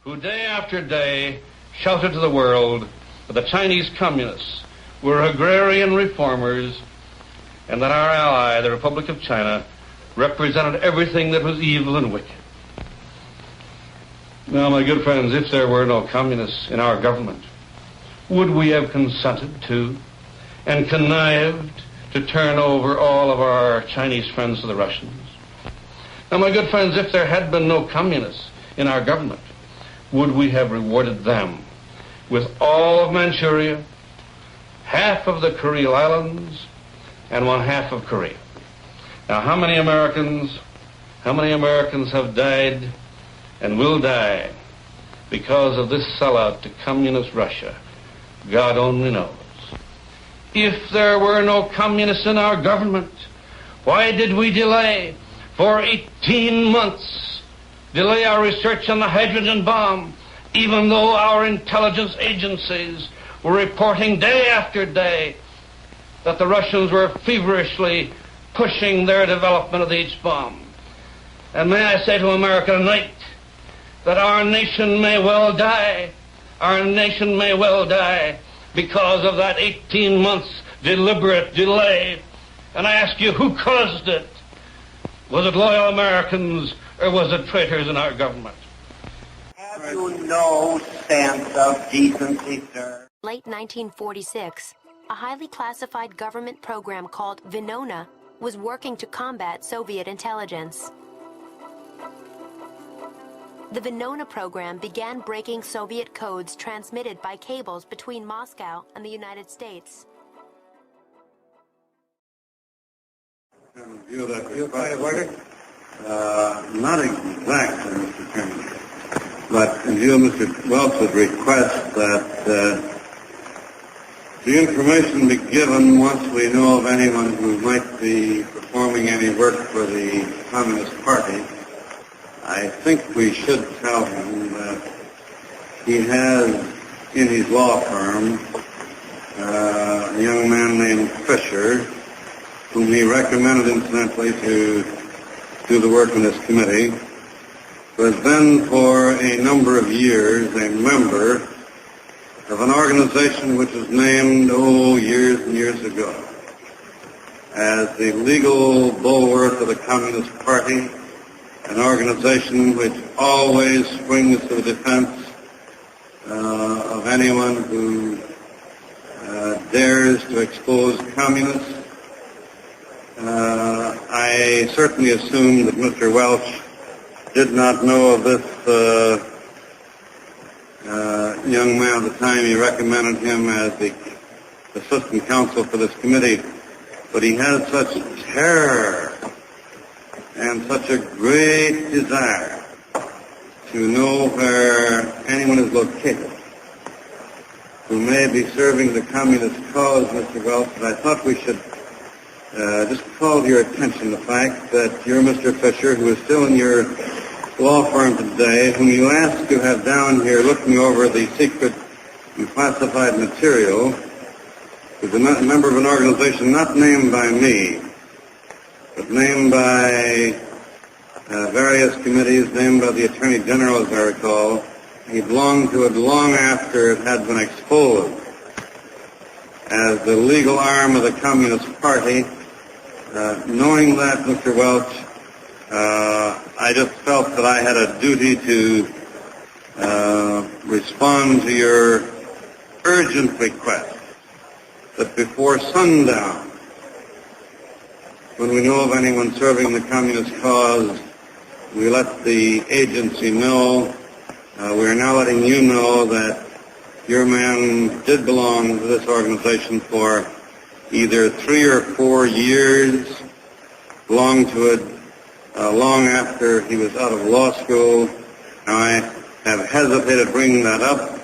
who day after day shouted to the world that the Chinese communists were agrarian reformers and that our ally, the Republic of China, represented everything that was evil and wicked. Now, my good friends, if there were no communists in our government, would we have consented to and connived to turn over all of our Chinese friends to the Russians? Now, my good friends, if there had been no communists in our government, would we have rewarded them with all of Manchuria, half of the Kuril Islands, and one half of Korea? Now, how many Americans have died and will die because of this sellout to communist Russia? God only knows. If there were no communists in our government, why did we delay for 18 months, delay our research on the hydrogen bomb, even though our intelligence agencies were reporting day after day that the Russians were feverishly pushing their development of the H-bomb? And may I say to America tonight that our nation may well die. Our nation may well die because of that 18 months deliberate delay. And I ask you, who caused it? Was it loyal Americans or was it traitors in our government? Have you no sense of decency, sir? Late 1946, a highly classified government program called Venona was working to combat Soviet intelligence. The Venona program began breaking Soviet codes transmitted by cables between Moscow and the United States. In view of that request, not exactly, Mr. Chairman, but in view of Mr. Welch's request that the information be given once we know of anyone who might be performing any work for the Communist Party, I think we should tell him that he has in his law firm a young man named Fisher, whom he recommended incidentally to do the work in this committee, who has been for a number of years a member of an organization which was named, years and years ago, as the legal bulwark of the Communist Party, an organization which always springs to the defense of anyone who dares to expose communists. I certainly assume that Mr. Welch did not know of this young man at the time he recommended him as the assistant counsel for this committee, but he has such terror and such a great desire to know where anyone is located who may be serving the communist cause, Mr. Welch, and I thought we should just call to your attention the fact that your Mr. Fisher, who is still in your law firm today, whom you asked to have down here looking over the secret and classified material, is a member of an organization not named by me, but named by various committees, named by the Attorney General, as I recall. He belonged to it long after it had been exposed as the legal arm of the Communist Party. Knowing that, Mr. Welch, I just felt that I had a duty to respond to your urgent request that before sundown, when we know of anyone serving the communist cause, we let the agency know. We are now letting you know that your man did belong to this organization for either 3 or 4 years, belonged to it long after he was out of law school. Now, I have hesitated bringing that up,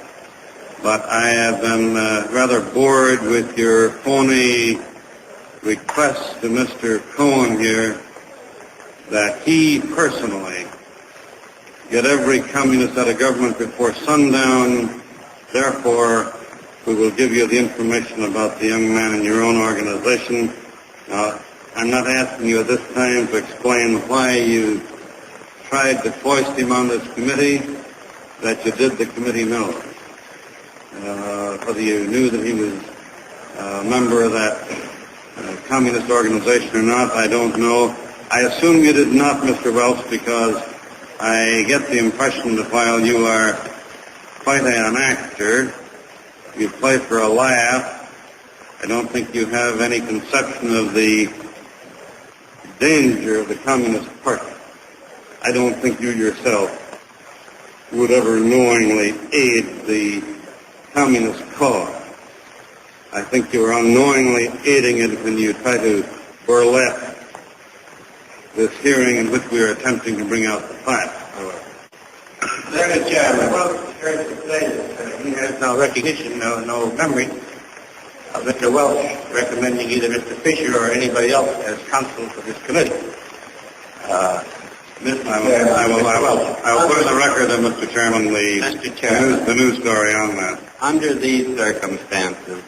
but I have been rather bored with your phony request to Mr. Cohen here that he personally get every communist out of government before sundown. Therefore, we will give you the information about the young man in your own organization. Now, I'm not asking you at this time to explain why you tried to foist him on this committee. that you did the committee know. Whether you knew that he was a member of that communist organization or not, I don't know. I assume you did not, Mr. Welch, because I get the impression that while you are quite an actor, you play for a laugh, I don't think you have any conception of the danger of the Communist Party. I don't think you yourself would ever knowingly aid the Communist cause. I think you are unknowingly aiding it when you try to burlesque this hearing in which we are attempting to bring out the facts. Mr. Chairman, well, it's to say that he has no recognition, no memory of Mr. Welch recommending either Mr. Fisher or anybody else as counsel for this committee. I will put in the record that, Mr. Chairman, the news story on that. Under these circumstances,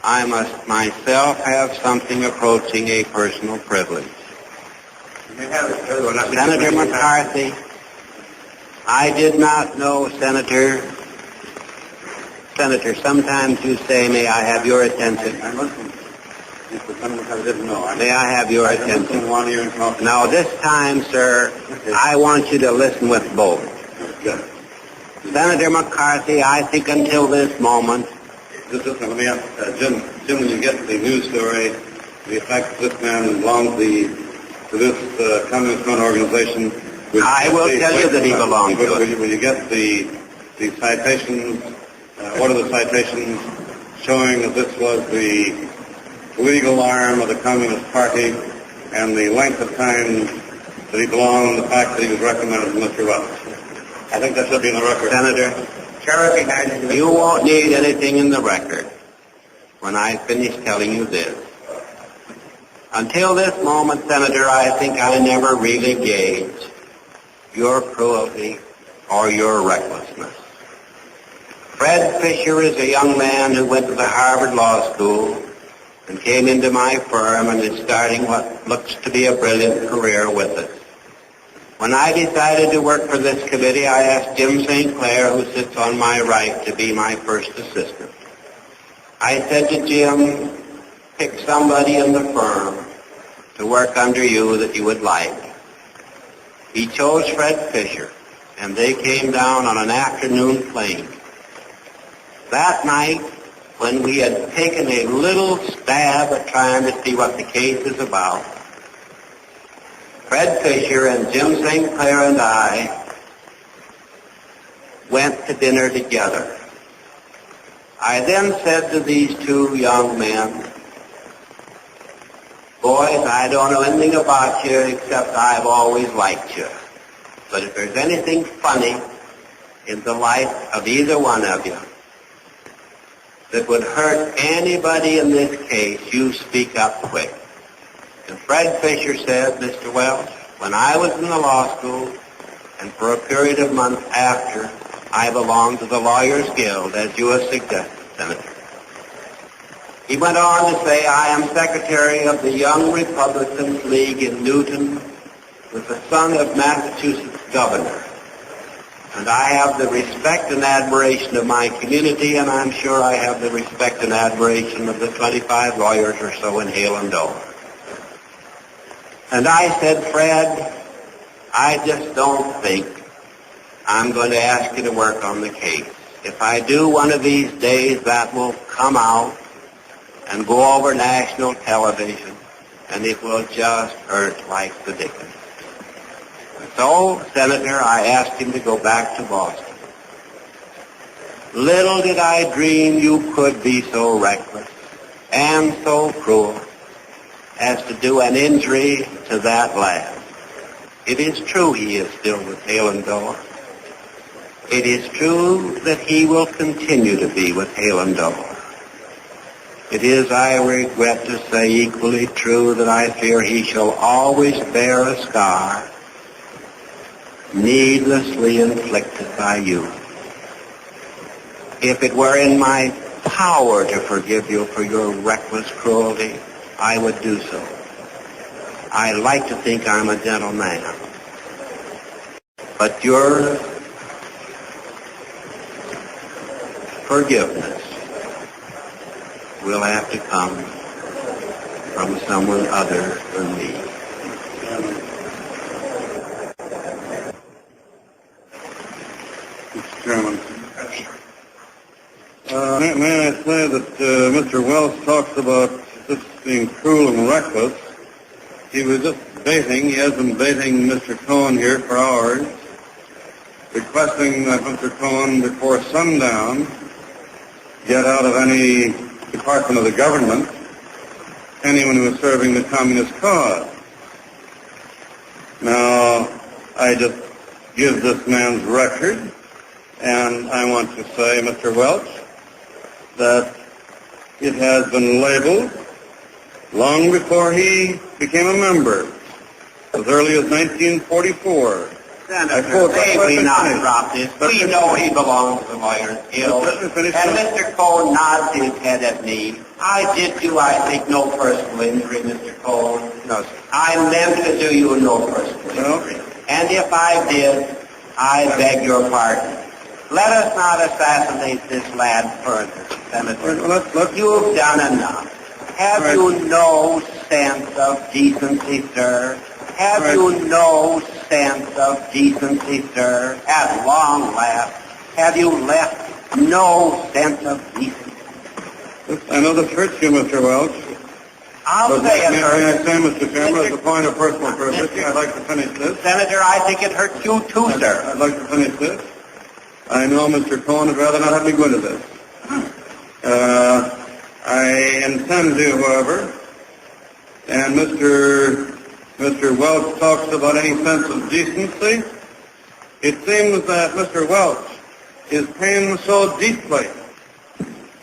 I must myself have something approaching a personal privilege. Senator McCarthy, I did not know Senator, sometimes you say, may I have your attention? May I have your attention? Now this time, sir, I want you to listen with both. Senator McCarthy, I think until this moment... Just listen, let me ask, Jim, when you get the news story, the fact that this man belongs to this Communist Front organization... I will tell you that he belongs to it. Will you get the citations, what are the citations showing that this was the legal arm of the Communist Party and the length of time that he belonged, the fact that he was recommended to Mr. Welch? I think that should be in the record. Senator, you won't need anything in the record when I finish telling you this. Until this moment, Senator, I think I never really gauged your cruelty or your recklessness. Fred Fisher is a young man who went to the Harvard Law School and came into my firm and is starting what looks to be a brilliant career with us. When I decided to work for this committee, I asked Jim St. Clair, who sits on my right, to be my first assistant. I said to Jim, pick somebody in the firm to work under you that you would like. He chose Fred Fisher, and they came down on an afternoon plane. That night, when we had taken a little stab at trying to see what the case is about, Fred Fisher and Jim St. Clair and I went to dinner together. I then said to these two young men, boys, I don't know anything about you except I've always liked you. But if there's anything funny in the life of either one of you that would hurt anybody in this case, you speak up quick. And Fred Fisher said, Mr. Welch, when I was in the law school, and for a period of months after, I belonged to the Lawyers Guild, as you have suggested, Senator. He went on to say, I am secretary of the Young Republicans League in Newton, with the son of Massachusetts governor. And I have the respect and admiration of my community, and I'm sure I have the respect and admiration of the 25 lawyers or so in Hale and Dover. And I said, Fred, I just don't think I'm going to ask you to work on the case. If I do one of these days, that will come out and go over national television, and it will just hurt like the dickens. So, Senator, I asked him to go back to Boston. Little did I dream you could be so reckless and so cruel as to do an injury to that lad. It is true he is still with Hale and Dover. It is true that he will continue to be with Hale and Dover. It is, I regret to say, equally true that I fear he shall always bear a scar needlessly inflicted by you. If it were in my power to forgive you for your reckless cruelty, I would do so. I like to think I'm a gentleman. But your forgiveness will have to come from someone other than me. Mr. Chairman, may I say that Mr. Welch talks about this being cruel and reckless. He was just baiting. He has been baiting Mr. Cohen here for hours, requesting that Mr. Cohen, before sundown, get out of any department of the government anyone who is serving the communist cause. Now, I just give this man's record, and I want to say, Mr. Welch, that it has been labeled long before he became a member, as early as 1944. Senator, may we not drop this? We know he belongs to the Lawyers Guild. And Mr. Cohen nods his head at me. I did you, I think, no personal injury, Mr. Cohen. No, sir. I meant to do you no personal injury. And if I did, I beg your pardon. Let us not assassinate this lad further, Senator. You've done enough. Have you no sense of decency, sir? Have you no sense of decency, sir? At long last, have you left no sense of decency? I know this hurts you, Mr. Welch. I'll say it May I hurts. say, Mr. Chairman, as a point of personal privilege, I'd like to finish this. Senator, I think it hurts you too, sir. I'd like to finish this. I know Mr. Cohen would rather not have me go into this. I intend to, however, and Mr. Welch talks about any sense of decency. It seems that Mr. Welch is pained so deeply,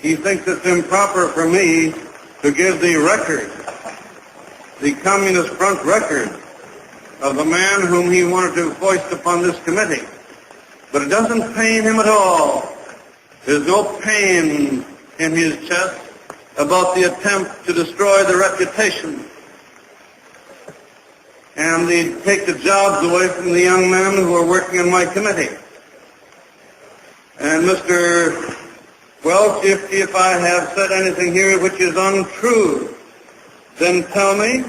he thinks it's improper for me to give the record, the Communist Front record, of the man whom he wanted to foist upon this committee. But it doesn't pain him at all. There's no pain in his chest about the attempt to destroy the reputation and take the jobs away from the young men who are working in my committee. And Mr. Welch, if I have said anything here which is untrue, then tell me.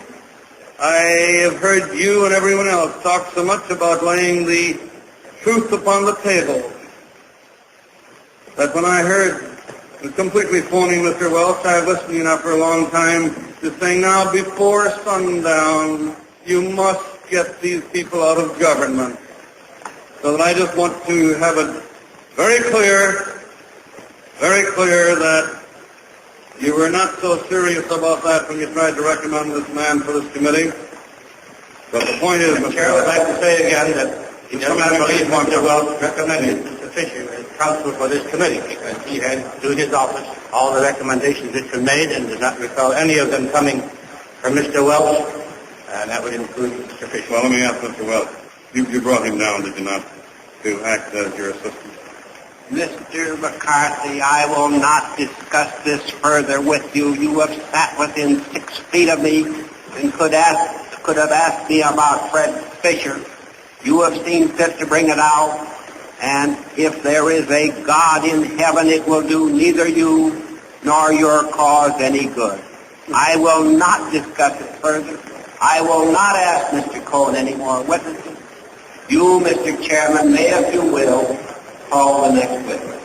I have heard you and everyone else talk so much about laying the truth upon the table that when I heard completely phoning Mr. Welch, I've listened to you now for a long time, to saying now before sundown, you must get these people out of government. So that I just want to have it very clear that you were not so serious about that when you tried to recommend this man for this committee. But the point is, Mr. Chair, I'd like to say again that he does not believe Mr. Welch recommended Mr. Fisher as counsel for this committee because he had, through his office, all the recommendations which were made and does not recall any of them coming from Mr. Welch, and that would include Mr. Fisher. Well, let me ask Mr. Welch. You brought him down, did you not, to act as your assistant? Mr. McCarthy, I will not discuss this further with you. You have sat within 6 feet of me and could have asked me about Fred Fisher. You have seen fit to bring it out, and if there is a God in heaven, it will do neither you nor your cause any good. I will not discuss it further. I will not ask Mr. Cohen any more witnesses. You, Mr. Chairman, may, if you will, call the next witness.